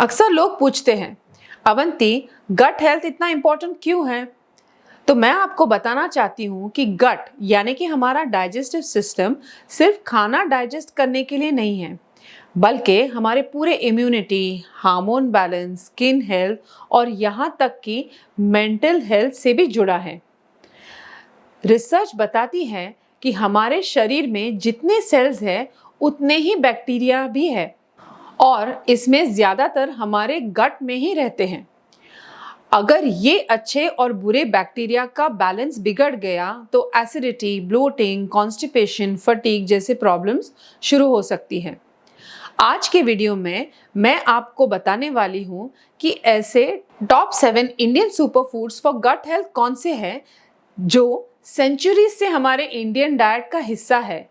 अक्सर लोग पूछते हैं, अवंती, गट हेल्थ इतना इम्पोर्टेंट क्यों है? तो मैं आपको बताना चाहती हूँ कि गट यानी कि हमारा डाइजेस्टिव सिस्टम सिर्फ खाना डाइजेस्ट करने के लिए नहीं है, बल्कि हमारे पूरे immunity, hormone balance, skin health और यहाँ तक कि मेंटल हेल्थ से भी जुड़ा है। रिसर्च बताती है कि हमारे शरीर में जितने सेल्स हैं, उतने ही बैक्टीरिया भी है और इसमें ज़्यादातर हमारे गट में ही रहते हैं। अगर ये अच्छे और बुरे बैक्टीरिया का बैलेंस बिगड़ गया तो एसिडिटी, ब्लोटिंग, कॉन्स्टिपेशन, फटीग जैसे प्रॉब्लम्स शुरू हो सकती है। आज के वीडियो में मैं आपको बताने वाली हूँ कि ऐसे top 7 Indian super foods for gut health कौन से हैं जो सेंचुरीज से हमारे इंडियन डाइट का हिस्सा है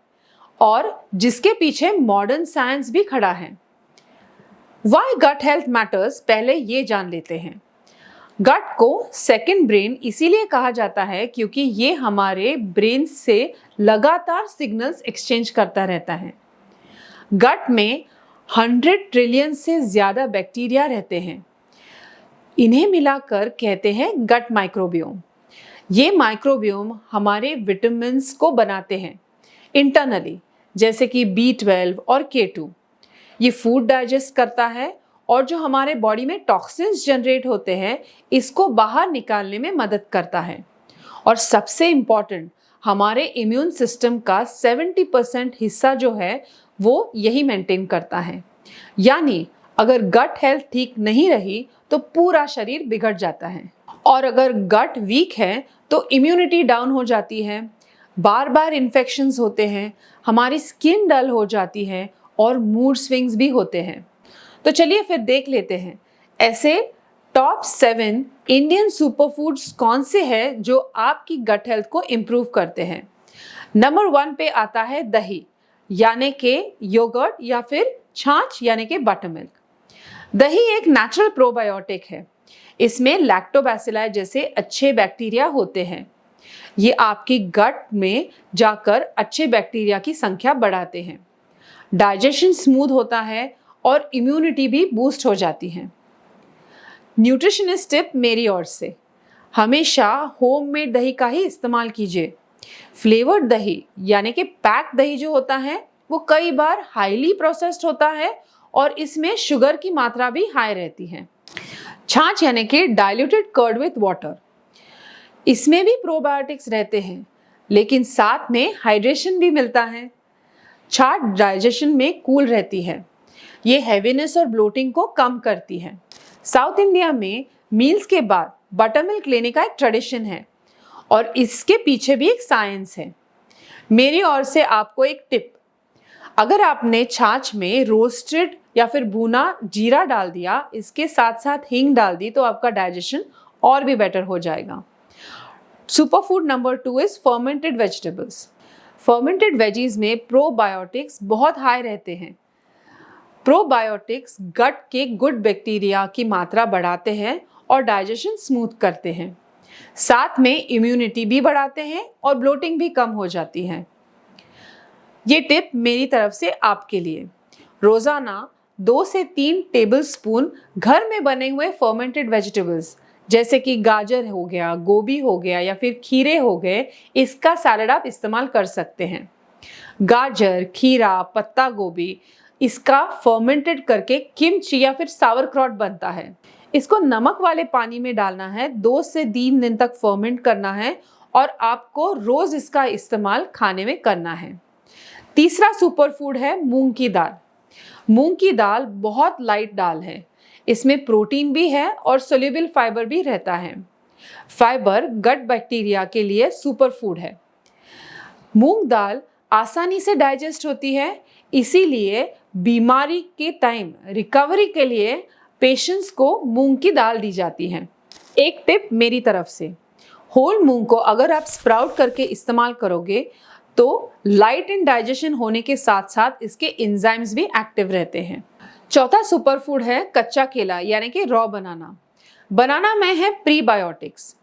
और जिसके पीछे मॉडर्न साइंस भी खड़ा है। Why gut health matters, पहले ये जान लेते हैं। गट को सेकंड ब्रेन इसीलिए कहा जाता है क्योंकि ये हमारे ब्रेन से लगातार सिग्नल्स एक्सचेंज करता रहता है। गट में 100 ट्रिलियन से ज़्यादा बैक्टीरिया रहते हैं। इन्हें मिलाकर कहते हैं गट माइक्रोबियोम। ये माइक्रोबियोम हमारे विटामिन्स को बनाते हैं इंटरनली, जैसे कि B12 और K2। ये फूड डाइजेस्ट करता है और जो हमारे बॉडी में टॉक्सिन्स जनरेट होते हैं, इसको बाहर निकालने में मदद करता है। और सबसे इम्पॉर्टेंट, हमारे इम्यून सिस्टम का 70% हिस्सा जो है वो यही मेंटेन करता है। यानी अगर गट हेल्थ ठीक नहीं रही तो पूरा शरीर बिगड़ जाता है और अगर गट वीक है तो इम्यूनिटी डाउन हो जाती है, बार बार इन्फेक्शंस होते हैं, हमारी स्किन डल हो जाती है और मूड स्विंग्स भी होते हैं। तो चलिए फिर देख लेते हैं ऐसे टॉप 7 इंडियन सुपर फूड्स कौन से हैं जो आपकी गट हेल्थ को इम्प्रूव करते हैं। नंबर 1 पे आता है दही यानी कि योगर्ट या फिर छाछ यानी कि बटर मिल्क। दही एक नेचुरल प्रोबायोटिक है। इसमें लैक्टोबैसिलाई जैसे अच्छे बैक्टीरिया होते हैं। ये आपकी गट में जाकर अच्छे बैक्टीरिया की संख्या बढ़ाते हैं, डाइजेशन स्मूथ होता है और इम्यूनिटी भी बूस्ट हो जाती है। न्यूट्रिशनिस्ट टिप मेरी ओर से, हमेशा होममेड दही का ही इस्तेमाल कीजिए। फ्लेवर्ड दही यानी कि पैक दही जो होता है वो कई बार हाईली प्रोसेस्ड होता है और इसमें शुगर की मात्रा भी हाई रहती है। छाछ यानी कि डाइल्यूटेड कर्ड विथ वाटर, इसमें भी प्रोबायोटिक्स रहते हैं लेकिन साथ में हाइड्रेशन भी मिलता है। छाछ डाइजेशन में कूल रहती है। ये हैवीनेस और ब्लोटिंग को कम करती है। साउथ इंडिया में मील्स के बाद बटर मिल्क लेने का एक ट्रेडिशन है और इसके पीछे भी एक साइंस है। मेरी ओर से आपको एक टिप, अगर आपने छाछ में रोस्टेड या फिर भुना जीरा डाल दिया, इसके साथ साथ हींग डाल दी तो आपका डाइजेशन और भी बेटर हो जाएगा। Super food number 2 is fermented vegetables. Fermented veggies में प्रोबायोटिक्स बहुत हाई रहते हैं। प्रोबायोटिक्स गट के गुड बैक्टीरिया की मात्रा बढ़ाते हैं और डाइजेशन स्मूथ करते हैं। साथ में इम्यूनिटी भी बढ़ाते हैं और ब्लोटिंग भी कम हो जाती है। ये टिप मेरी तरफ से आपके लिए। रोज़ाना 2 से 3 टेबलस्पून घर में बने हुए फर्मेंटेड वेजिटेबल्स जैसे कि गाजर हो गया, गोभी हो गया या फिर खीरे हो गए, इसका सैलेड आप इस्तेमाल कर सकते हैं। गाजर, खीरा, पत्ता गोभी, इसका फर्मेंटेड करके किमची या फिर सावरक्रॉट बनता है। इसको नमक वाले पानी में डालना है, 2 से 3 दिन तक फर्मेंट करना है और आपको रोज इसका इस्तेमाल खाने में करना है। तीसरा सुपर फूड है मूंग की दाल। मूंग की दाल बहुत लाइट दाल है। इसमें प्रोटीन भी है और सोल्यूबल फाइबर भी रहता है। फाइबर गट बैक्टीरिया के लिए सुपर फूड है। मूंग दाल आसानी से डाइजेस्ट होती है, इसीलिए बीमारी के टाइम रिकवरी के लिए पेशेंट्स को मूंग की दाल दी जाती है। एक टिप मेरी तरफ से, होल मूंग को अगर आप स्प्राउट करके इस्तेमाल करोगे तो लाइट इन डाइजेशन होने के साथ साथ इसके एंजाइम्स भी एक्टिव रहते हैं। चौथा सुपर फूड है कच्चा केला यानी कि रॉ बनाना। बनाना में है प्रीबायोटिक्स।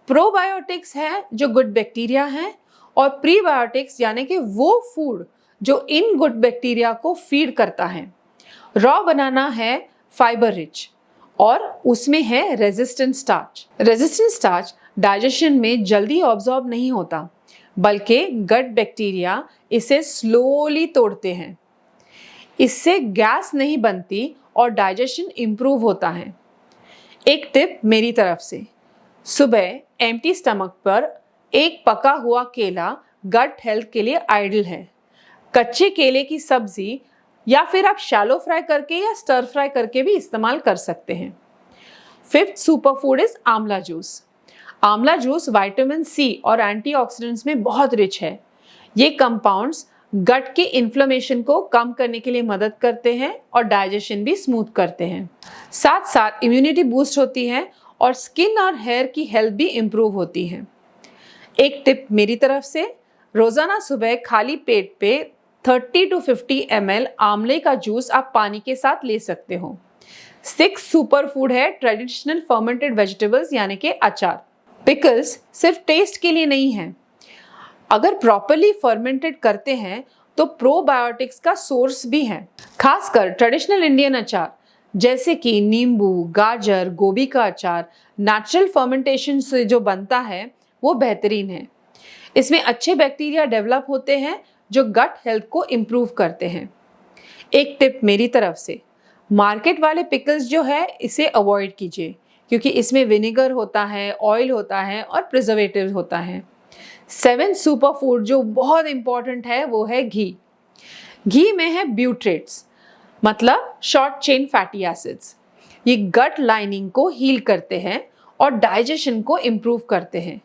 प्रोबायोटिक्स है जो गुड बैक्टीरिया हैं और प्रीबायोटिक्स यानी कि वो फूड जो इन गुड बैक्टीरिया को फीड करता है। रॉ बनाना है फाइबर रिच और उसमें है resistant starch. Resistant starch digestion में जल्दी ऑब्जॉर्ब नहीं होता, बल्कि गट बैक्टीरिया इसे स्लोली तोड़ते हैं। इससे गैस नहीं बनती और डाइजेशन इंप्रूव होता है। एक टिप मेरी तरफ से, सुबह एम्प्टी स्टमक पर एक पका हुआ केला गट हेल्थ के लिए आइडियल है। कच्चे केले की सब्जी या फिर आप शैलो फ्राई करके या स्टर फ्राई करके भी इस्तेमाल कर सकते हैं। फिफ्थ सुपर फूड इज आंवला जूस। आंवला जूस विटामिन सी और एंटीऑक्सीडेंट्स में बहुत रिच है। ये कंपाउंड्स गट के इन्फ्लेमेशन को कम करने के लिए मदद करते हैं और डाइजेशन भी स्मूथ करते हैं। साथ साथ इम्यूनिटी बूस्ट होती है और स्किन और हेयर की हेल्थ भी इम्प्रूव होती है। एक टिप मेरी तरफ से, रोजाना सुबह खाली पेट पे 30 to 50 ml आंवले का जूस आप पानी के साथ ले सकते हो। 6 सुपर फूड है ट्रेडिशनल फर्मेंटेड वेजिटेबल्स यानी कि अचार। पिकल्स सिर्फ टेस्ट के लिए नहीं है, अगर प्रॉपरली फर्मेंटेड करते हैं तो प्रोबायोटिक्स का सोर्स भी है। खासकर ट्रेडिशनल इंडियन अचार जैसे कि नींबू, गाजर, गोभी का अचार नेचुरल फर्मेंटेशन से जो बनता है वो बेहतरीन है। इसमें अच्छे बैक्टीरिया डेवलप होते हैं जो गट हेल्थ को इम्प्रूव करते हैं। एक टिप मेरी तरफ से, मार्केट वाले पिकल्स जो है इसे अवॉइड कीजिए, क्योंकि इसमें विनेगर होता है, ऑयल होता है और प्रिजर्वेटिव होता है। 7 सुपर फूड जो बहुत इंपॉर्टेंट है वो है घी। घी में है ब्यूट्रेट्स, मतलब शॉर्ट चेन फैटी एसिड्स। ये गट लाइनिंग को हील करते हैं और डाइजेशन को इम्प्रूव करते हैं।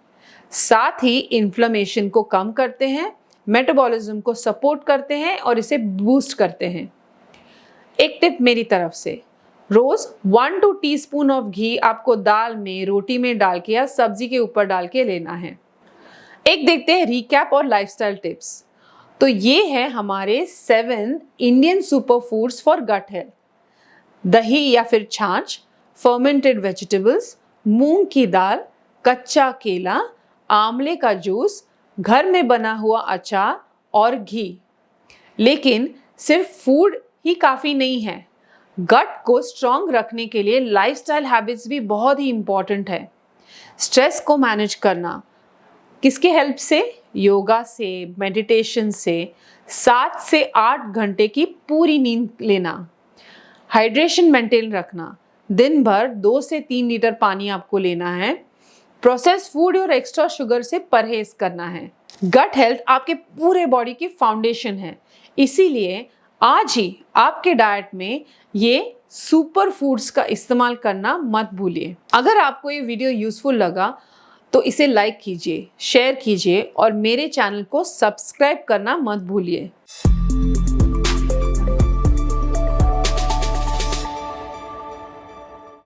साथ ही इन्फ्लेमेशन को कम करते हैं, मेटाबॉलिज्म को सपोर्ट करते हैं और इसे बूस्ट करते हैं। एक टिप मेरी तरफ से, रोज 1-2 टीस्पून ऑफ घी आपको दाल में, रोटी में डाल के या सब्जी के ऊपर डाल के लेना है। एक देखते हैं रिकैप और लाइफस्टाइल टिप्स। तो ये है हमारे 7 Indian super foods for gut health. दही या फिर छाछ, फर्मेंटेड वेजिटेबल्स, मूंग की दाल, कच्चा केला, आंवले का जूस, घर में बना हुआ अचार और घी। लेकिन सिर्फ फूड ही काफ़ी नहीं है, गट को स्ट्रॉन्ग रखने के लिए लाइफस्टाइल हैबिट्स भी बहुत ही इंपॉर्टेंट है। स्ट्रेस को मैनेज करना किसके हेल्प से? योगा से, मेडिटेशन से। 7 से 8 घंटे की पूरी नींद लेना। हाइड्रेशन मेंटेन रखना, दिन भर 2 से 3 लीटर पानी आपको लेना है। प्रोसेस्ड फूड और एक्स्ट्रा शुगर से परहेज करना है। गट हेल्थ आपके पूरे बॉडी की फाउंडेशन है, इसीलिए आज ही आपके डाइट में ये सुपर फूड्स का इस्तेमाल करना मत भूलिए। अगर आपको ये वीडियो यूजफुल लगा तो इसे लाइक कीजिए, शेयर कीजिए और मेरे चैनल को सब्सक्राइब करना मत भूलिए।